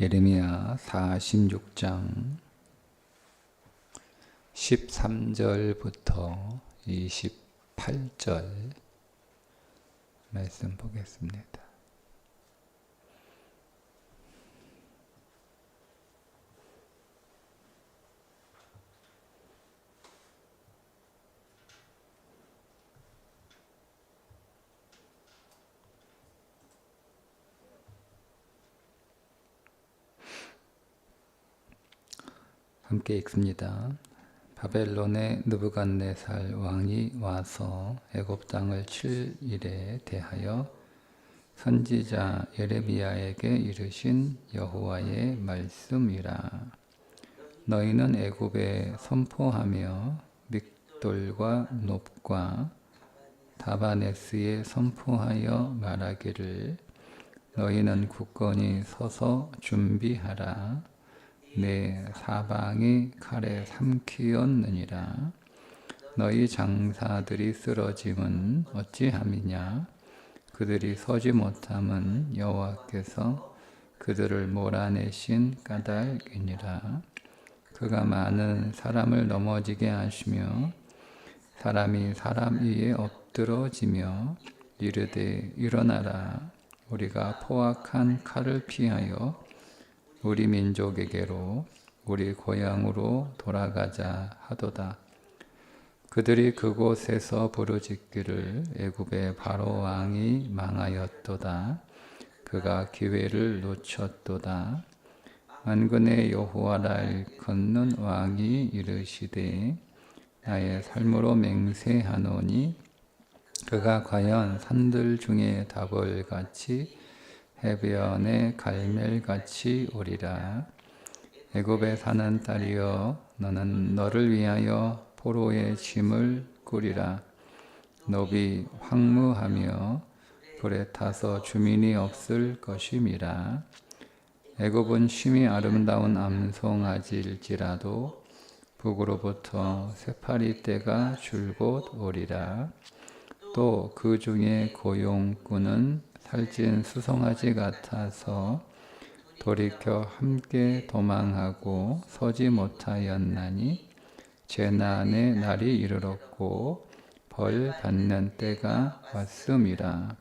예레미야 46장 13절부터 28절 말씀 보겠습니다. 함께 읽습니다. 바벨론의 느부갓네살 왕이 와서 애굽 땅을 칠 일에 대하여 선지자 예레미야에게 이르신 여호와의 말씀이라. 너희는 애굽에 선포하며 믹돌과 놉과 다바네스에 선포하여 말하기를 너희는 굳건히 서서 준비하라. 내 사방이 칼에 삼키었느니라. 너희 장사들이 쓰러짐은 어찌함이냐? 그들이 서지 못함은 여호와께서 그들을 몰아내신 까닭이니라. 그가 많은 사람을 넘어지게 하시며 사람이 사람 위에 엎드러지며 이르되 일어나라. 우리가 포악한 칼을 피하여 우리 민족에게로 우리 고향으로 돌아가자 하도다. 그들이 그곳에서 부르짖기를 애굽의 바로 왕이 망하였도다. 그가 기회를 놓쳤도다. 만군의 여호와라 일컫는 왕이 이르시되 나의 삶으로 맹세하노니 그가 과연 산들 중에 다볼같이 해변의 갈멜같이 오리라. 애굽에 사는 딸이여 너는 너를 위하여 포로의 짐을 꾸리라. 놉이 황무하며 불에 타서 주민이 없을 것임이라. 애굽은 심히 아름다운 암송아지일지라도 북으로부터 새파리 떼가 줄곧 오리라. 또 그 중에 고용꾼은 살찐 수송아지 같아서 돌이켜 함께 도망하고 서지 못하였나니 재난의 날이 이르렀고 벌 받는 때가 왔음이라.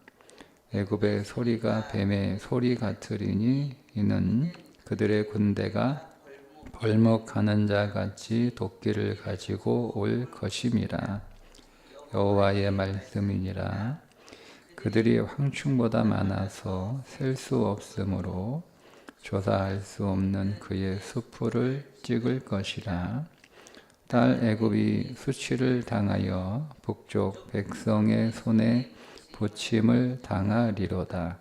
애굽의 소리가 뱀의 소리 같으리니 이는 그들의 군대가 벌목하는 자 같이 도끼를 가지고 올 것임이라. 여호와의 말씀이니라. 그들이 황충보다 많아서 셀 수 없으므로 조사할 수 없는 그의 수풀을 찍을 것이라. 딸 애굽이 수치를 당하여 북쪽 백성의 손에 부침을 당하리로다.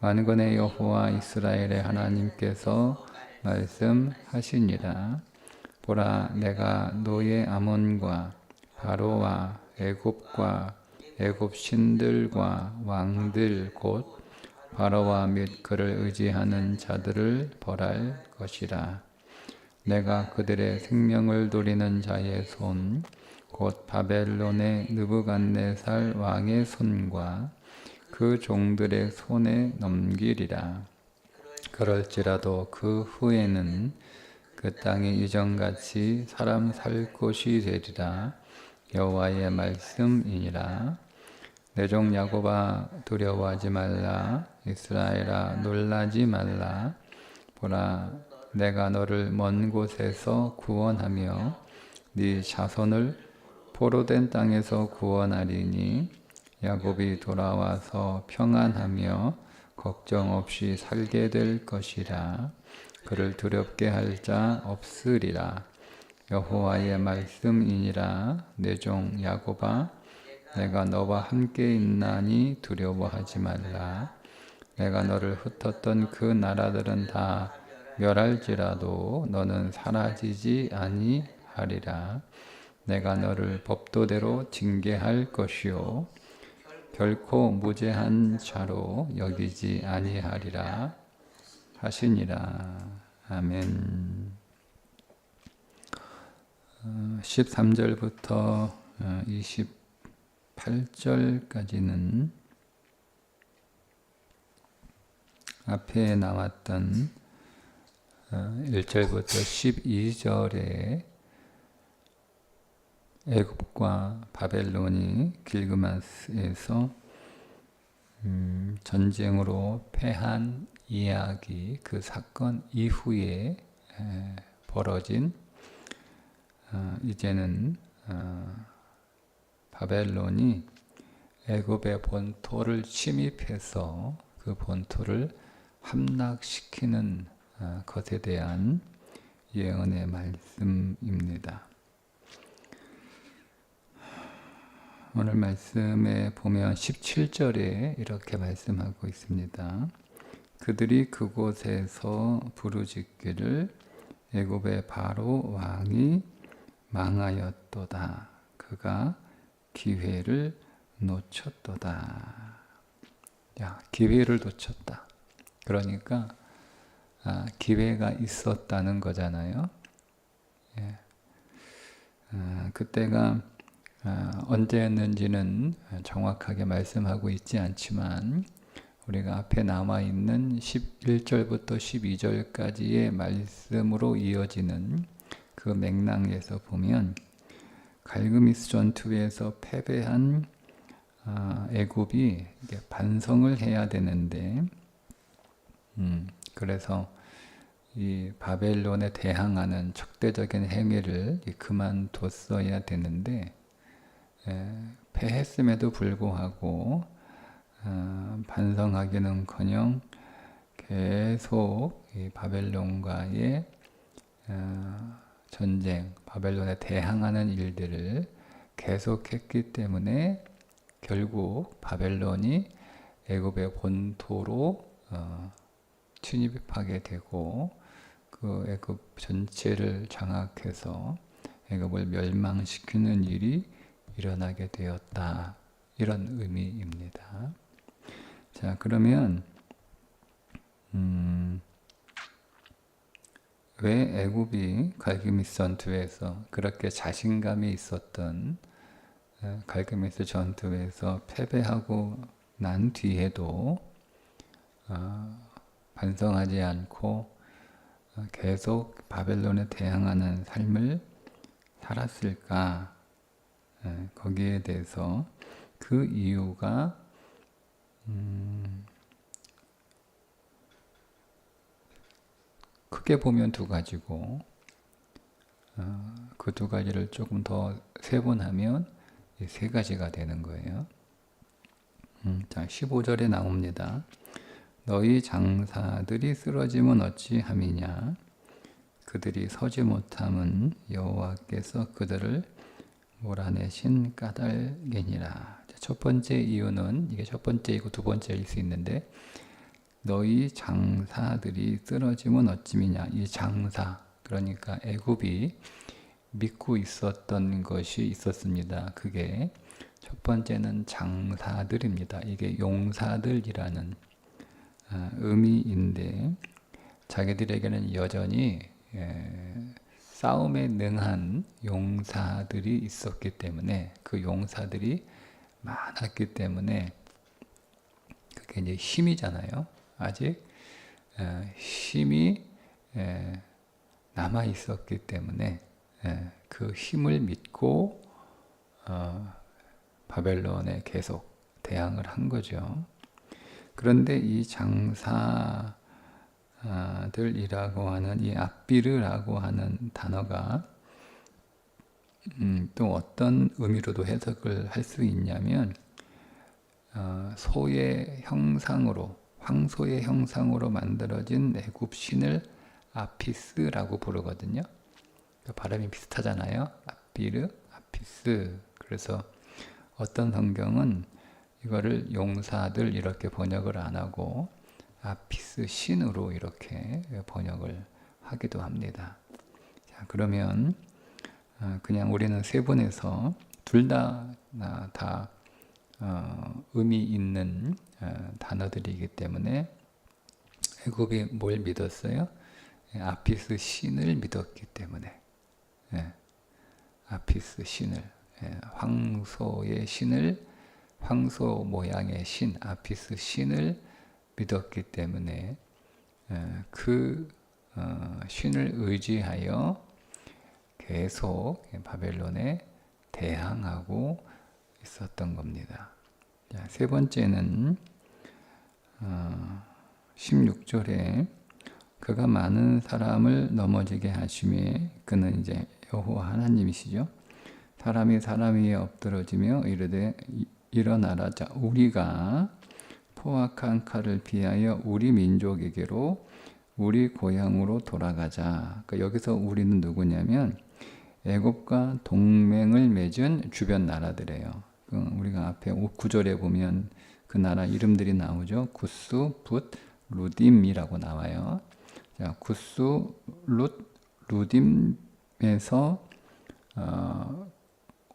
만군의 여호와 이스라엘의 하나님께서 말씀하시니라. 보라, 내가 너의 아몬과 바로와 애굽과 애굽 신들과 왕들 곧 바로와 및 그를 의지하는 자들을 벌할 것이라. 내가 그들의 생명을 노리는 자의 손 곧 바벨론의 느부갓네살 왕의 손과 그 종들의 손에 넘기리라. 그럴지라도 그 후에는 그 땅이 이전같이 사람 살 곳이 되리라. 여호와의 말씀이니라. 내 종 야곱아 두려워하지 말라. 이스라엘아 놀라지 말라. 보라, 내가 너를 먼 곳에서 구원하며 네 자손을 포로된 땅에서 구원하리니 야곱이 돌아와서 평안하며 걱정 없이 살게 될 것이라. 그를 두렵게 할 자 없으리라. 여호와의 말씀이니라. 내 종 야곱아 내가 너와 함께 있나니 두려워하지 말라. 내가 너를 흩었던 그 나라들은 다 멸할지라도 너는 사라지지 아니하리라. 내가 너를 법도대로 징계할 것이요 결코 무죄한 자로 여기지 아니하리라 하시니라. 아멘. 13절부터 28절까지는 앞에 나왔던 1절부터 12절에 애굽과 바벨론이 길그마스에서 전쟁으로 패한 이야기, 그 사건 이후에 벌어진 이제는 바벨론이 애굽의 본토를 침입해서 그 본토를 함락시키는 것에 대한 예언의 말씀입니다. 오늘 말씀에 보면 17절에 이렇게 말씀하고 있습니다. 그들이 그곳에서 부르짖기를 애굽의 바로 왕이 망하였도다. 그가 기회를 놓쳤도다. 기회를 놓쳤다. 그러니까 기회가 있었다는 거잖아요. 그때가 언제였는지는 정확하게 말씀하고 있지 않지만 우리가 앞에 남아있는 11절부터 12절까지의 말씀으로 이어지는 그 맥락에서 보면 갈그미스 전투에서 패배한 애굽이 반성을 해야 되는데 그래서 이 바벨론에 대항하는 적대적인 행위를 그만뒀어야 되는데 패했음에도 불구하고 반성하기는커녕 계속 이 바벨론과의 전쟁, 바벨론에 대항하는 일들을 계속했기 때문에 결국 바벨론이 애굽의 본토로 침입하게 되고 그 애굽 전체를 장악해서 애굽을 멸망시키는 일이 일어나게 되었다. 이런 의미입니다. 자, 그러면 왜 애굽이 갈그미스 전투에서 그렇게 자신감이 있었던 갈그미스 전투에서 패배하고 난 뒤에도 반성하지 않고 계속 바벨론에 대항하는 삶을 살았을까? 거기에 대해서 그 이유가 크게 보면 두 가지고 그 두 가지를 조금 더 세분하면 세 가지가 되는 거예요. 자, 15절에 나옵니다. 너희 장사들이 쓰러짐은 어찌함이냐? 그들이 서지 못함은 여호와께서 그들을 몰아내신 까닭이니라. 첫 번째 이유는 이게 첫 번째이고 두 번째일 수 있는데 너희 장사들이 쓰러짐은 어찌미냐. 이 장사, 그러니까 애굽이 믿고 있었던 것이 있었습니다. 그게 첫 번째는 장사들입니다. 이게 용사들이라는 의미인데 자기들에게는 여전히 싸움에 능한 용사들이 있었기 때문에 그 용사들이 많았기 때문에 그게 이제 힘이잖아요. 아직 힘이 남아 있었기 때문에 그 힘을 믿고 바벨론에 계속 대항을 한 거죠. 그런데 이 장사들이라고 하는 이 앞비르라고 하는 단어가 또 어떤 의미로도 해석을 할 수 있냐면 소의 형상으로, 황소의 형상으로 만들어진 애굽 신을 아피스라고 부르거든요. 발음이 비슷하잖아요. 앞비르, 아피스. 그래서 어떤 성경은 이거를 용사들 이렇게 번역을 안 하고 아피스 신으로 이렇게 번역을 하기도 합니다. 자, 그러면 그냥 우리는 세분해서 둘 다 의미 있는 단어들이기 때문에 애굽이 뭘 믿었어요? 아피스 신을 믿었기 때문에 아피스 신을, 황소의 신을, 황소 모양의 신, 아피스 신을 믿었기 때문에 그 신을 의지하여 계속 바벨론에 대항하고 있었던 겁니다. 자, 세 번째는 16절에 그가 많은 사람을 넘어지게 하심에, 그는 이제 여호와 하나님이시죠. 사람이 사람 위에 엎드러지며 이르되 일어나라, 자 우리가 포악한 칼을 피하여 우리 민족에게로 우리 고향으로 돌아가자. 그러니까 여기서 우리는 누구냐면 애굽과 동맹을 맺은 주변 나라들이에요. 우리가 앞에 9절에 보면 그 나라 이름들이 나오죠. 구스, 붓, 루딤이라고 나와요. 자, 구스, 루딤에서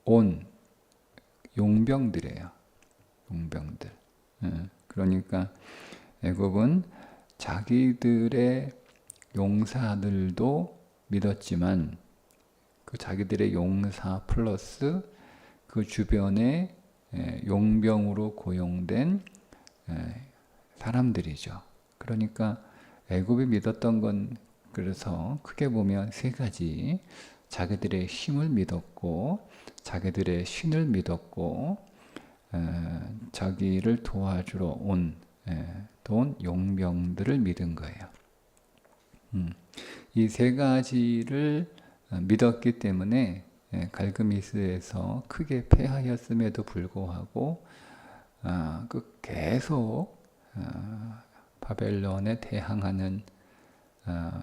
온 용병들이에요. 용병들. 그러니까 애굽은 자기들의 용사들도 믿었지만 그 자기들의 용사 플러스 그 주변에 용병으로 고용된 사람들이죠. 그러니까 애굽이 믿었던 건, 그래서 크게 보면 세 가지: 자기들의 힘을 믿었고, 자기들의 신을 믿었고, 자기를 도와주러 온 용병들을 믿은 거예요. 이 세 가지를 믿었기 때문에 갈그미스에서 크게 패하였음에도 불구하고 계속 바벨론에 대항하는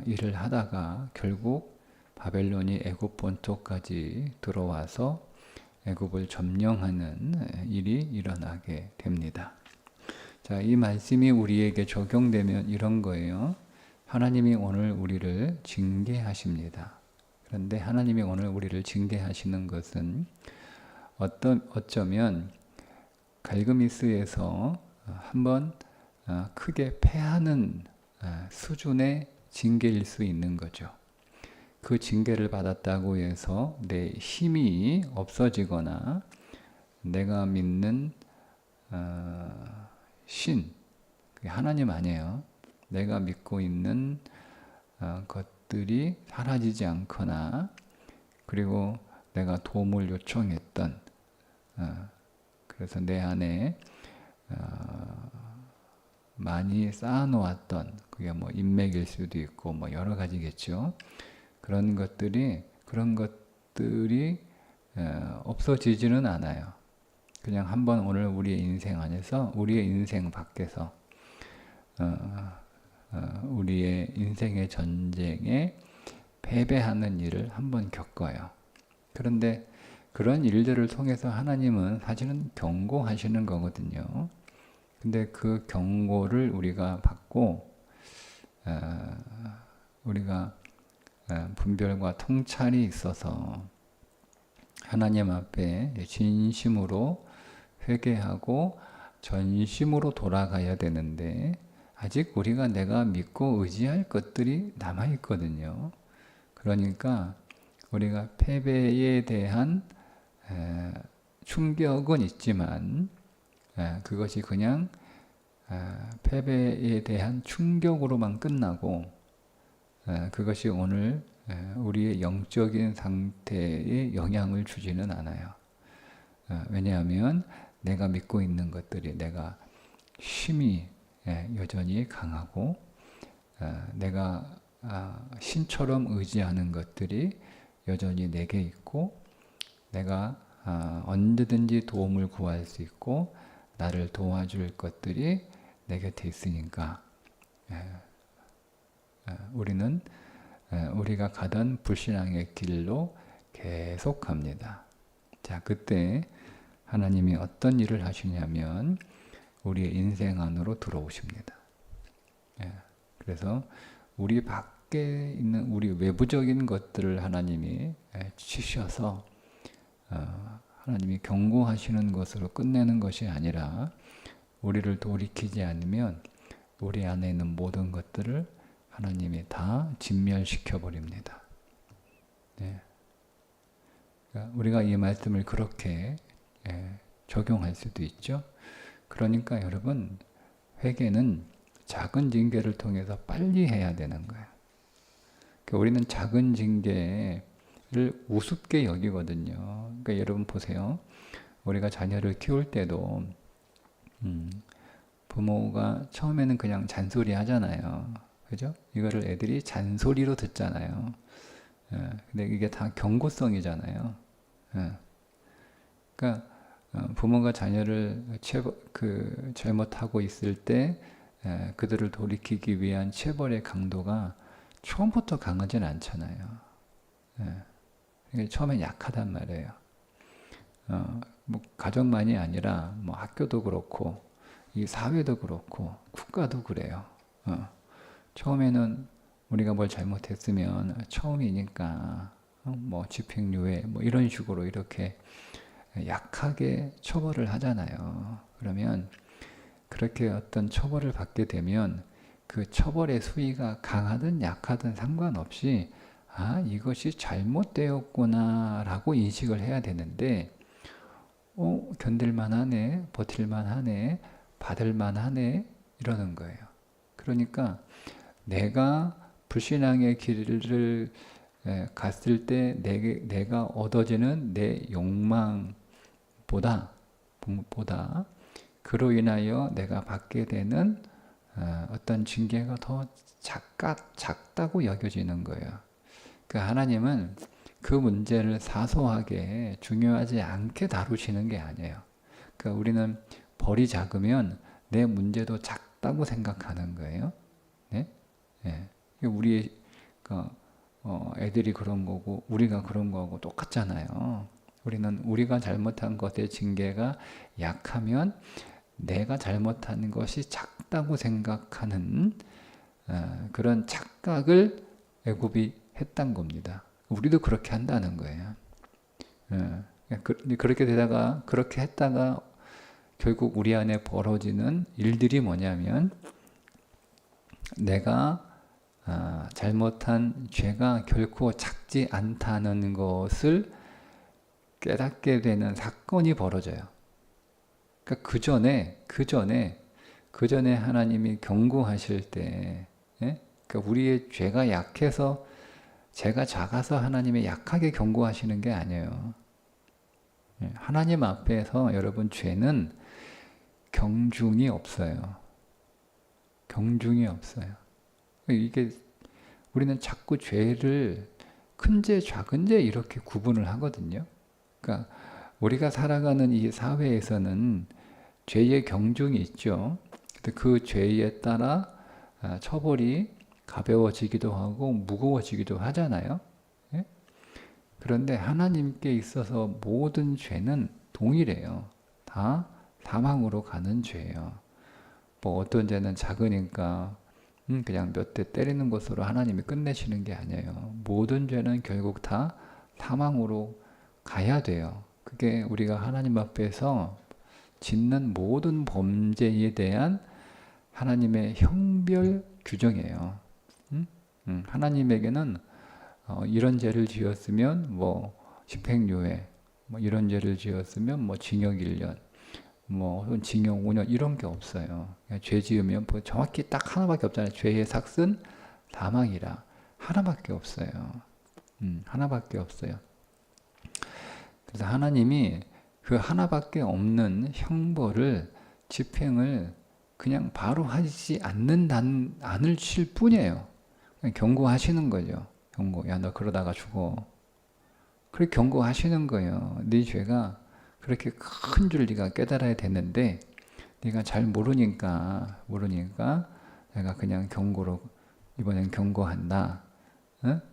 일을 하다가 결국 바벨론이 애굽 본토까지 들어와서 애굽을 점령하는 일이 일어나게 됩니다. 자, 이 말씀이 우리에게 적용되면 이런 거예요. 하나님이 오늘 우리를 징계하십니다. 그런데 하나님이 오늘 우리를 징계하시는 것은 어쩌면 갈그미스에서 한번 크게 패하는 수준의 징계일 수 있는 거죠. 그 징계를 받았다고 해서 내 힘이 없어지거나 내가 믿는 신, 그게 하나님 아니에요. 내가 믿고 있는 것들이 사라지지 않거나, 그리고 내가 도움을 요청했던, 그래서 내 안에 많이 쌓아놓았던, 그게 뭐 인맥일 수도 있고 뭐 여러 가지겠죠. 그런 것들이 없어지지는 않아요. 그냥 한번 오늘 우리의 인생 안에서, 우리의 인생 밖에서 우리의 인생의 전쟁에 패배하는 일을 한번 겪어요. 그런데 그런 일들을 통해서 하나님은 사실은 경고하시는 거거든요. 근데 그 경고를 우리가 받고 우리가 분별과 통찰이 있어서 하나님 앞에 진심으로 회개하고 전심으로 돌아가야 되는데, 아직 우리가 내가 믿고 의지할 것들이 남아있거든요. 그러니까 우리가 패배에 대한 충격은 있지만 그것이 그냥 패배에 대한 충격으로만 끝나고 그것이 오늘 우리의 영적인 상태에 영향을 주지는 않아요. 왜냐하면 내가 믿고 있는 것들이, 내가 힘이 여전히 강하고 내가 신처럼 의지하는 것들이 여전히 내게 있고, 내가 언제든지 도움을 구할 수 있고 나를 도와줄 것들이 내 곁에 있으니까 우리는 우리가 가던 불신앙의 길로 계속 갑니다. 자, 그때 하나님이 어떤 일을 하시냐면 우리의 인생 안으로 들어오십니다. 그래서 우리 밖에 있는 우리 외부적인 것들을 하나님이 치셔서 하나님이 경고하시는 것으로 끝내는 것이 아니라, 우리를 돌이키지 않으면 우리 안에 있는 모든 것들을 하나님이 다 진멸시켜 버립니다. 그러니까 우리가 이 말씀을 그렇게 적용할 수도 있죠. 그러니까 여러분, 회개는 작은 징계를 통해서 빨리 해야 되는 거예요. 그러니까 우리는 작은 징계를 우습게 여기거든요. 그러니까 여러분 보세요. 우리가 자녀를 키울 때도 부모가 처음에는 그냥 잔소리 하잖아요. 그죠? 이거를 애들이 잔소리로 듣잖아요. 근데 이게 다 경고성이잖아요. 그러니까 부모가 자녀를 잘못하고 있을 때 그들을 돌이키기 위한 체벌의 강도가 처음부터 강하진 않잖아요. 처음엔 약하단 말이에요. 뭐 가정만이 아니라 뭐 학교도 그렇고 이 사회도 그렇고 국가도 그래요. 처음에는 우리가 뭘 잘못했으면 처음이니까 뭐 집행유예 뭐 이런 식으로 이렇게 약하게 처벌을 하잖아요. 그러면 그렇게 어떤 처벌을 받게 되면 그 처벌의 수위가 강하든 약하든 상관없이 아, 이것이 잘못되었구나 라고 인식을 해야 되는데 견딜만 하네, 버틸만 하네, 받을만 하네 이러는 거예요. 그러니까 내가 불신앙의 길을 갔을 때 내가 얻어지는 내 욕망보다 그로 인하여 내가 받게 되는 어떤 징계가 더 작다고 여겨지는 거예요. 그러니까 하나님은 그 문제를 사소하게 중요하지 않게 다루시는 게 아니에요. 그러니까 우리는 벌이 작으면 내 문제도 작다고 생각하는 거예요. 네? 네. 우리 애들이 그런 거고 우리가 그런 거하고 똑같잖아요. 우리가 잘못한 것의 징계가 약하면 내가 잘못한 것이 작다고 생각하는 그런 착각을 애굽이 했단 겁니다. 우리도 그렇게 한다는 거예요. 그렇게 했다가 결국 우리 안에 벌어지는 일들이 뭐냐면 내가 잘못한 죄가 결코 작지 않다는 것을 깨닫게 되는 사건이 벌어져요. 그러니까 그 전에 하나님이 경고하실 때, 그러니까 우리의 죄가 약해서 제가 작아서 하나님이 약하게 경고하시는 게 아니에요. 하나님 앞에서 여러분 죄는 경중이 없어요. 경중이 없어요. 이게 우리는 자꾸 죄를 큰 죄, 작은 죄 이렇게 구분을 하거든요. 그러니까 우리가 살아가는 이 사회에서는 죄의 경중이 있죠. 그 죄에 따라 처벌이 가벼워지기도 하고 무거워지기도 하잖아요. 예? 그런데 하나님께 있어서 모든 죄는 동일해요. 다 사망으로 가는 죄예요. 뭐 어떤 죄는 작으니까 그냥 몇 대 때리는 것으로 하나님이 끝내시는 게 아니에요. 모든 죄는 결국 다 사망으로 가야 돼요. 그게 우리가 하나님 앞에서 짓는 모든 범죄에 대한 하나님의 형별 규정이에요. 하나님에게는 이런 죄를 지었으면 뭐 집행유예, 뭐 이런 죄를 지었으면 뭐 징역 1년, 뭐 징역 5년 이런 게 없어요. 죄 지으면 뭐 정확히 딱 하나밖에 없잖아요. 죄의 삭은 사망이라 하나밖에 없어요. 하나밖에 없어요. 그래서 하나님이 그 하나밖에 없는 형벌을 집행을 그냥 바로 하지 않으실 뿐이에요. 그냥 경고하시는 거죠. 야, 너 그러다가 죽어. 그렇게 경고하시는 거예요. 네 죄가 그렇게 큰 줄 네가 깨달아야 되는데 네가 잘 모르니까 내가 그냥 경고로 이번엔 경고한다.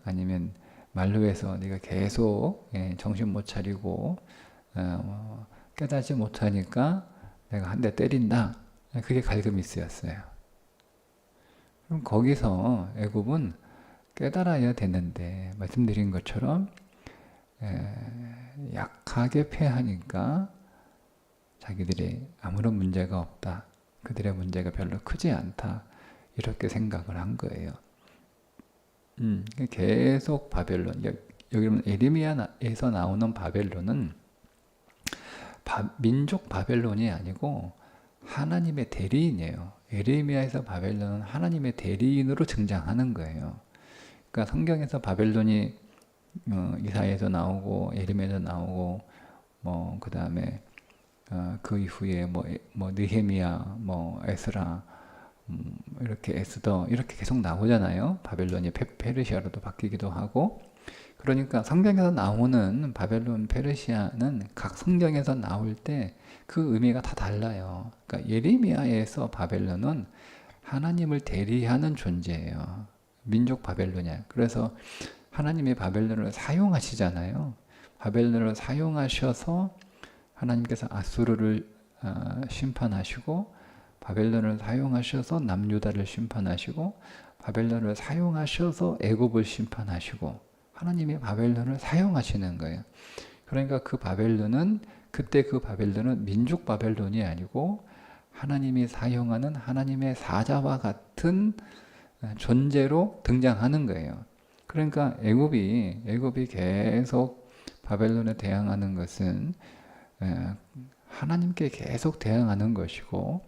아니면 말로 해서 네가 계속 정신 못 차리고 깨닫지 못하니까 내가 한 대 때린다. 그게 갈그미스였어요. 그럼 거기서 애굽은 깨달아야 되는데 말씀드린 것처럼 약하게 패하니까 자기들이 아무런 문제가 없다. 그들의 문제가 별로 크지 않다. 이렇게 생각을 한 거예요. 계속 바벨론, 여기 보면 에레미야에서 나오는 바벨론은 민족 바벨론이 아니고 하나님의 대리인이에요. 에레미야에서 바벨론은 하나님의 대리인으로 등장하는 거예요. 그러니까 성경에서 바벨론이 이사야에서 나오고 예레미야에서 나오고 뭐 그 다음에 그 이후에 뭐 느헤미야, 뭐 에스라, 이렇게 에스더 이렇게 계속 나오잖아요. 바벨론이 페르시아로도 바뀌기도 하고. 그러니까 성경에서 나오는 바벨론, 페르시아는 각 성경에서 나올 때 그 의미가 다 달라요. 그러니까 예레미야에서 바벨론은 하나님을 대리하는 존재예요. 민족 바벨론이야. 그래서 하나님이 바벨론을 사용하시잖아요. 바벨론을 사용하셔서 하나님께서 아수르를 심판하시고, 바벨론을 사용하셔서 남유다를 심판하시고, 바벨론을 사용하셔서 애굽을 심판하시고, 하나님이 바벨론을 사용하시는 거예요. 그러니까 그때 그 바벨론은 민족 바벨론이 아니고 하나님이 사용하는 하나님의 사자와 같은 존재로 등장하는 거예요. 그러니까 애굽이 계속 바벨론에 대항하는 것은 하나님께 계속 대항하는 것이고,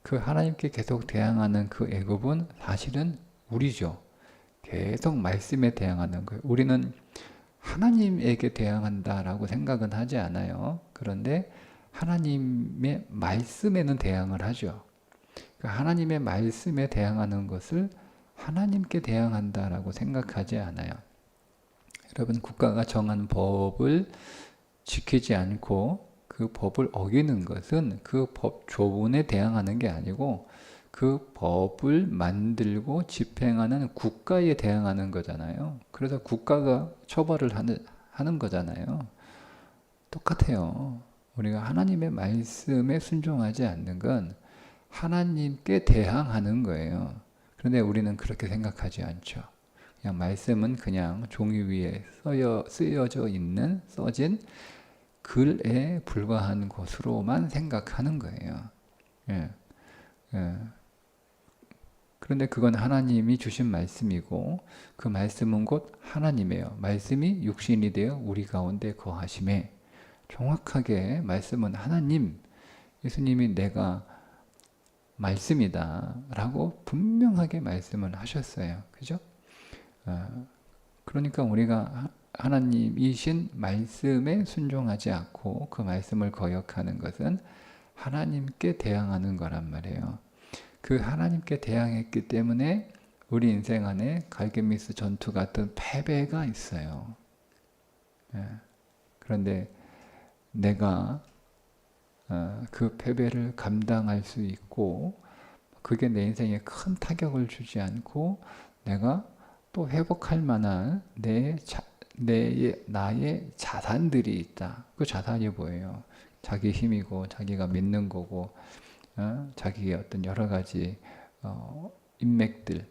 그 하나님께 계속 대항하는 그 애굽은 사실은 우리죠. 계속 말씀에 대항하는 거예요. 우리는 하나님에게 대항한다라고 생각은 하지 않아요. 그런데 하나님의 말씀에는 대항을 하죠. 그러니까 하나님의 말씀에 대항하는 것을 하나님께 대항한다라고 생각하지 않아요. 여러분, 국가가 정한 법을 지키지 않고 그 법을 어기는 것은 그 법 조문에 대항하는 게 아니고 그 법을 만들고 집행하는 국가에 대항하는 거잖아요. 그래서 국가가 처벌을 하는 거잖아요. 똑같아요. 우리가 하나님의 말씀에 순종하지 않는 건 하나님께 대항하는 거예요. 그런데 우리는 그렇게 생각하지 않죠. 그냥 말씀은 그냥 종이 위에 써진 글에 불과한 것으로만 생각하는 거예요. 예. 예. 그런데 그건 하나님이 주신 말씀이고, 그 말씀은 곧 하나님이에요. 말씀이 육신이 되어 우리 가운데 거하심에, 정확하게 말씀은 하나님, 예수님이 내가 말씀이다 라고 분명하게 말씀을 하셨어요. 그죠? 그러니까 우리가 하나님이신 말씀에 순종하지 않고 그 말씀을 거역하는 것은 하나님께 대항하는 거란 말이에요. 그 하나님께 대항했기 때문에 우리 인생 안에 갈게미스 전투 같은 패배가 있어요. 그런데 내가 그 패배를 감당할 수 있고, 그게 내 인생에 큰 타격을 주지 않고 내가 또 회복할 만한 나의 자산들이 있다. 그 자산이 뭐예요? 자기 힘이고 자기가 믿는 거고, 자기의 어떤 여러 가지 인맥들,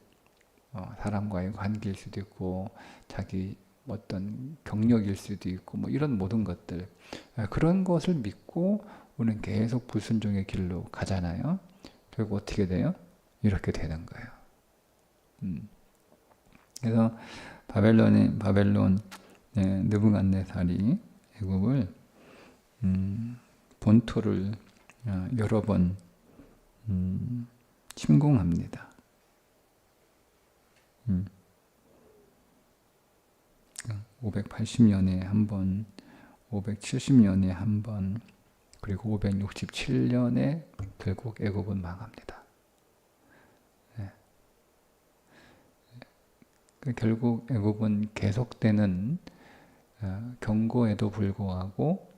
사람과의 관계일 수도 있고 자기 어떤 경력일 수도 있고 뭐 이런 모든 것들, 그런 것을 믿고 우리는 계속 불순종의 길로 가잖아요. 결국 어떻게 돼요? 이렇게 되는 거예요. 그래서 바벨론 느부갓네살이 애굽을 본토를 여러 번 침공합니다. 580년에 한 번, 570년에 한 번, 그리고 567년에 결국 애굽은 망합니다. 결국 애굽은 계속되는 경고에도 불구하고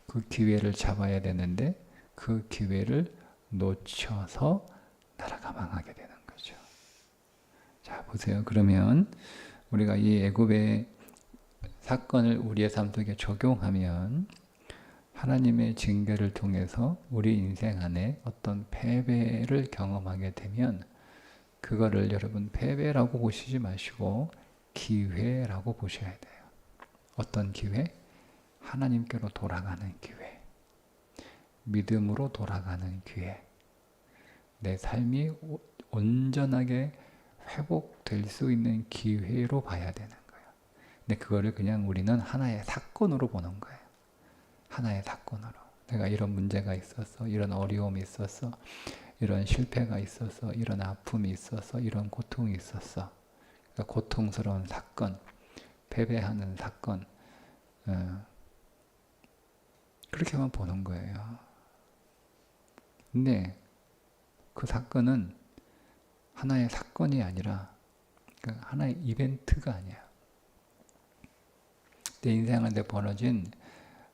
그 기회를 잡아야 되는데 그 기회를 놓쳐서 나라가 망하게 되는 거죠. 자, 보세요. 그러면 우리가 이 애굽의 사건을 우리의 삶 속에 적용하면 하나님의 징계를 통해서 우리 인생 안에 어떤 패배를 경험하게 되면 그거를 여러분 패배라고 보시지 마시고 기회라고 보셔야 돼요. 어떤 기회? 하나님께로 돌아가는 기회. 믿음으로 돌아가는 기회. 내 삶이 온전하게 회복될 수 있는 기회로 봐야 되는 거예요. 근데 그거를 그냥 우리는 하나의 사건으로 보는 거예요. 하나의 사건으로. 내가 이런 문제가 있었어. 이런 어려움이 있었어. 이런 실패가 있었어. 이런 아픔이 있었어. 이런 고통이 있었어. 그러니까 고통스러운 사건, 패배하는 사건, 그렇게만 보는 거예요. 근데 그 사건은 하나의 사건이 아니라 그러니까 하나의 이벤트가 아니야. 내 인생 안에 벌어진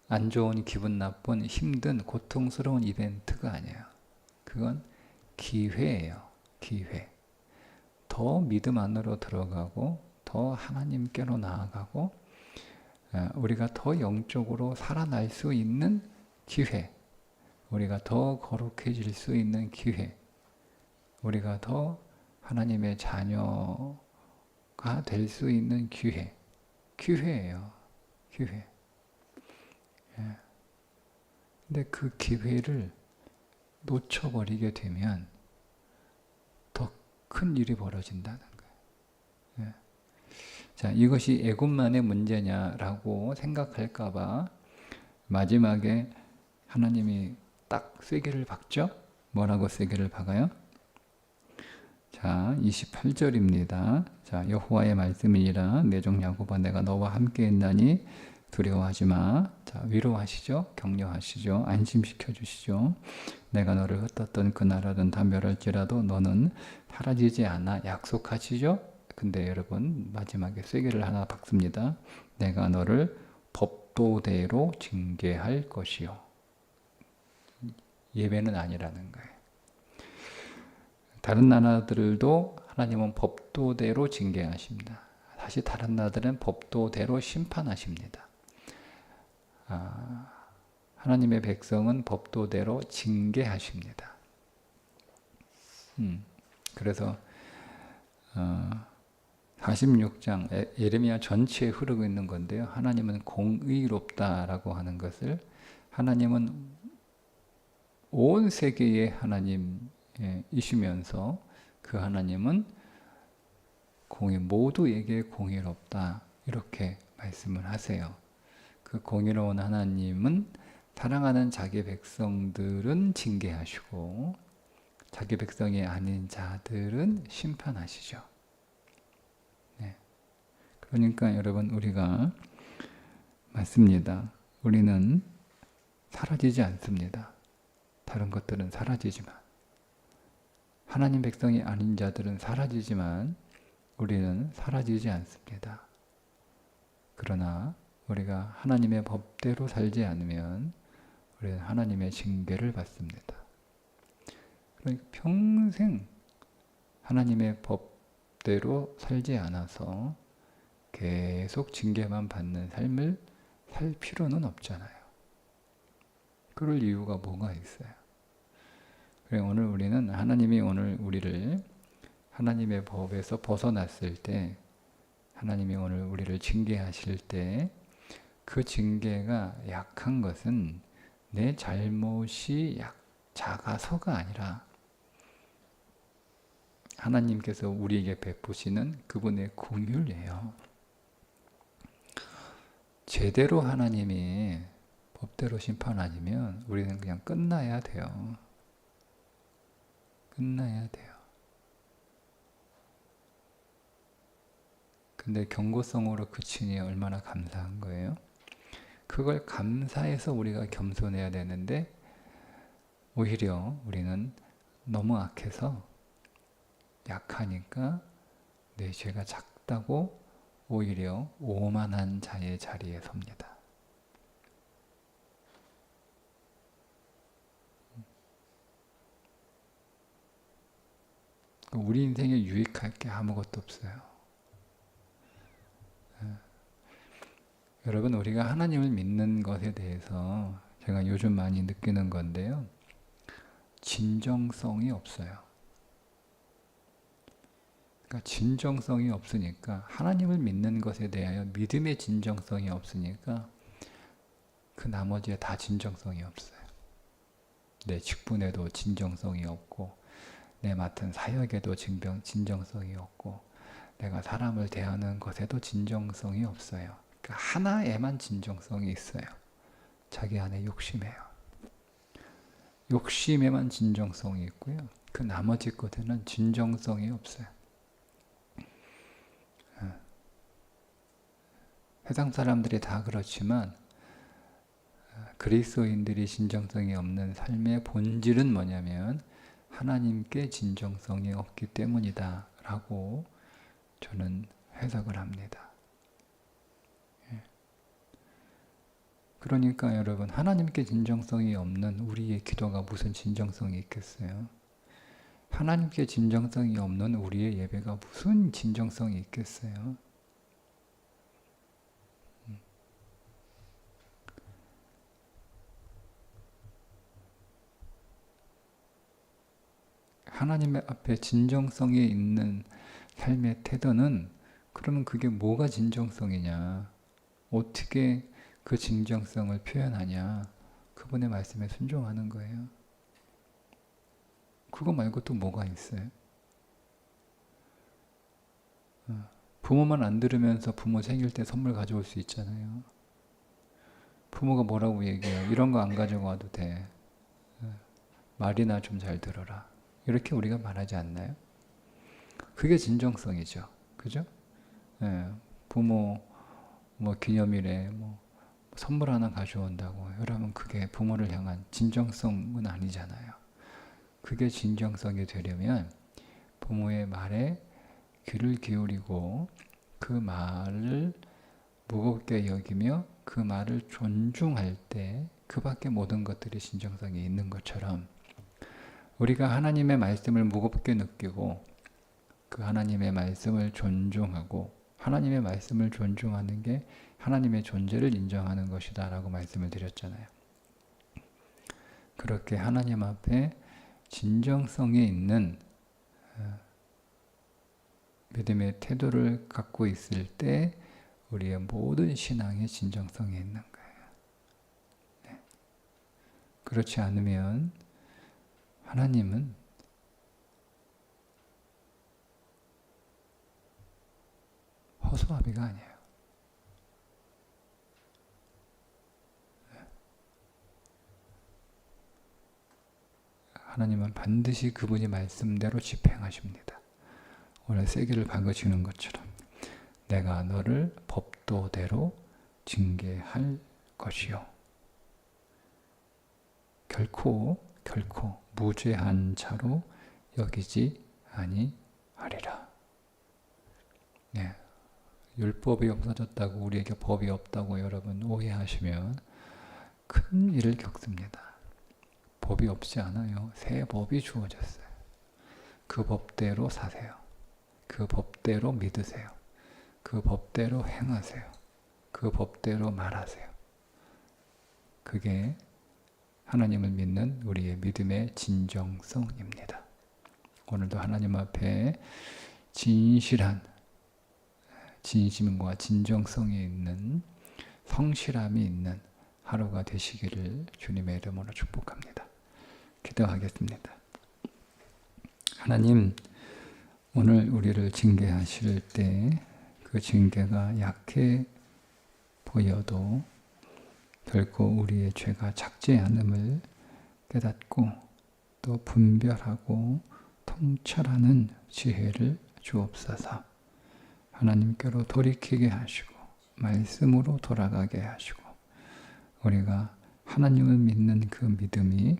안 좋은, 기분 나쁜, 힘든, 고통스러운 이벤트가 아니에요. 그건 기회예요. 기회. 더 믿음 안으로 들어가고 더 하나님께로 나아가고 우리가 더 영적으로 살아날 수 있는 기회. 우리가 더 거룩해질 수 있는 기회. 우리가 더 하나님의 자녀가 될 수 있는 기회. 기회예요. 기회. 근데 그 기회를 놓쳐버리게 되면 더 큰 일이 벌어진다는 거예요. 자, 이것이 애굽만의 문제냐라고 생각할까봐 마지막에 하나님이 딱 쐐기를 박죠? 뭐라고 쐐기를 박아요? 자, 28절입니다. 자, 여호와의 말씀이니라 내 종 야곱아 내가 너와 함께 있나니 두려워하지 마. 자, 위로하시죠. 격려하시죠. 안심시켜 주시죠. 내가 너를 흩었던 그 나라는 다 멸할지라도 너는 사라지지 않아. 약속하시죠. 근데 여러분 마지막에 쐐기를 하나 박습니다. 내가 너를 법도대로 징계할 것이요. 예배는 아니라는 거예요. 다른 나라들도 하나님은 법도대로 징계하십니다. 다시 다른 나라들은 법도대로 심판하십니다. 하나님의 백성은 법도대로 징계하십니다. 그래서 46장 예레미야 전체에 흐르고 있는 건데요. 하나님은 공의롭다라고 하는 것을 하나님은 온 세계의 하나님이시면서 그 하나님은 모두에게 공의롭다 이렇게 말씀을 하세요. 그 공의로운 하나님은 사랑하는 자기 백성들은 징계하시고 자기 백성이 아닌 자들은 심판하시죠. 네. 그러니까 여러분 우리가 맞습니다. 우리는 사라지지 않습니다. 다른 것들은 사라지지만 하나님 백성이 아닌 자들은 사라지지만 우리는 사라지지 않습니다. 그러나 우리가 하나님의 법대로 살지 않으면 우리는 하나님의 징계를 받습니다. 그러니까 평생 하나님의 법대로 살지 않아서 계속 징계만 받는 삶을 살 필요는 없잖아요. 그럴 이유가 뭐가 있어요? 그래 오늘 우리는 하나님이 오늘 우리를 하나님의 법에서 벗어났을 때 하나님이 오늘 우리를 징계하실 때 그 징계가 약한 것은 내 잘못이 작아서가 아니라 하나님께서 우리에게 베푸시는 그분의 긍휼이에요. 제대로 하나님이 법대로 심판하시면 우리는 그냥 끝나야 돼요. 끝나야 돼요. 근데 경고성으로 그치니 얼마나 감사한 거예요. 그걸 감사해서 우리가 겸손해야 되는데 오히려 우리는 너무 악해서 약하니까 내 죄가 작다고 오히려 오만한 자의 자리에 섭니다. 우리 인생에 유익할 게 아무것도 없어요. 여러분 우리가 하나님을 믿는 것에 대해서 제가 요즘 많이 느끼는 건데요. 진정성이 없어요. 그러니까 진정성이 없으니까 하나님을 믿는 것에 대하여 믿음의 진정성이 없으니까 그 나머지에 다 진정성이 없어요. 내 직분에도 진정성이 없고 내 맡은 사역에도 진정성이 없고 내가 사람을 대하는 것에도 진정성이 없어요. 그러니까 하나에만 진정성이 있어요. 자기 안에 욕심이에요. 욕심에만 진정성이 있고요. 그 나머지 것에는 진정성이 없어요. 세상 사람들이 다 그렇지만 그리스도인들이 진정성이 없는 삶의 본질은 뭐냐면 하나님께 진정성이 없기 때문이다 라고 저는 해석을 합니다. 그러니까 여러분, 하나님께 진정성이 없는 우리의 기도가 무슨 진정성이 있겠어요? 하나님께 진정성이 없는 우리의 예배가 무슨 진정성이 있겠어요? 하나님 앞에 진정성이 있는 삶의 태도는, 그러면 그게 뭐가 진정성이냐? 어떻게 그 진정성을 표현하냐? 그분의 말씀에 순종하는 거예요. 그거 말고 또 뭐가 있어요? 부모만 안 들으면서 부모 생일 때 선물 가져올 수 있잖아요. 부모가 뭐라고 얘기해요? 이런 거 안 가져와도 돼. 말이나 좀 잘 들어라. 이렇게 우리가 말하지 않나요? 그게 진정성이죠. 그죠? 부모 뭐 기념일에 뭐 선물 하나 가져온다고 여러분, 그게 부모를 향한 진정성은 아니잖아요. 그게 진정성이 되려면 부모의 말에 귀를 기울이고 그 말을 무겁게 여기며 그 말을 존중할 때 그 밖에 모든 것들이 진정성이 있는 것처럼, 우리가 하나님의 말씀을 무겁게 느끼고 그 하나님의 말씀을 존중하고, 하나님의 말씀을 존중하는 게 하나님의 존재를 인정하는 것이다 라고 말씀을 드렸잖아요. 그렇게 하나님 앞에 진정성이 있는 믿음의 태도를 갖고 있을 때 우리의 모든 신앙에 진정성이 있는 거예요. 그렇지 않으면 하나님은 허수아비가 아니에요. 하나님은 반드시 그분이 말씀대로 집행하십니다. 오늘 세기를 박으시는 것처럼 내가 너를 법도대로 징계할 것이요. 결코 무죄한 자로 여기지 아니하리라. 네. 율법이 없어졌다고 우리에게 법이 없다고 여러분 오해하시면 큰 일을 겪습니다. 법이 없지 않아요. 새 법이 주어졌어요. 그 법대로 사세요. 그 법대로 믿으세요. 그 법대로 행하세요. 그 법대로 말하세요. 그게 하나님을 믿는 우리의 믿음의 진정성입니다. 오늘도 하나님 앞에 진실한 진심과 진정성이 있는, 성실함이 있는 하루가 되시기를 주님의 이름으로 축복합니다. 기도하겠습니다. 하나님, 오늘 우리를 징계하실 때 그 징계가 약해 보여도 결코 우리의 죄가 작지 않음을 깨닫고 또 분별하고 통찰하는 지혜를 주옵소서. 하나님께로 돌이키게 하시고 말씀으로 돌아가게 하시고 우리가 하나님을 믿는 그 믿음이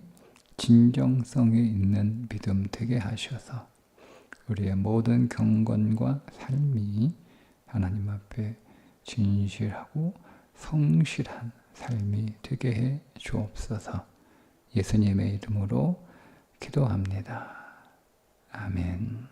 진정성이 있는 믿음 되게 하셔서 우리의 모든 경건과 삶이 하나님 앞에 진실하고 성실한 삶이 되게 해 주옵소서. 예수님의 이름으로 기도합니다. 아멘.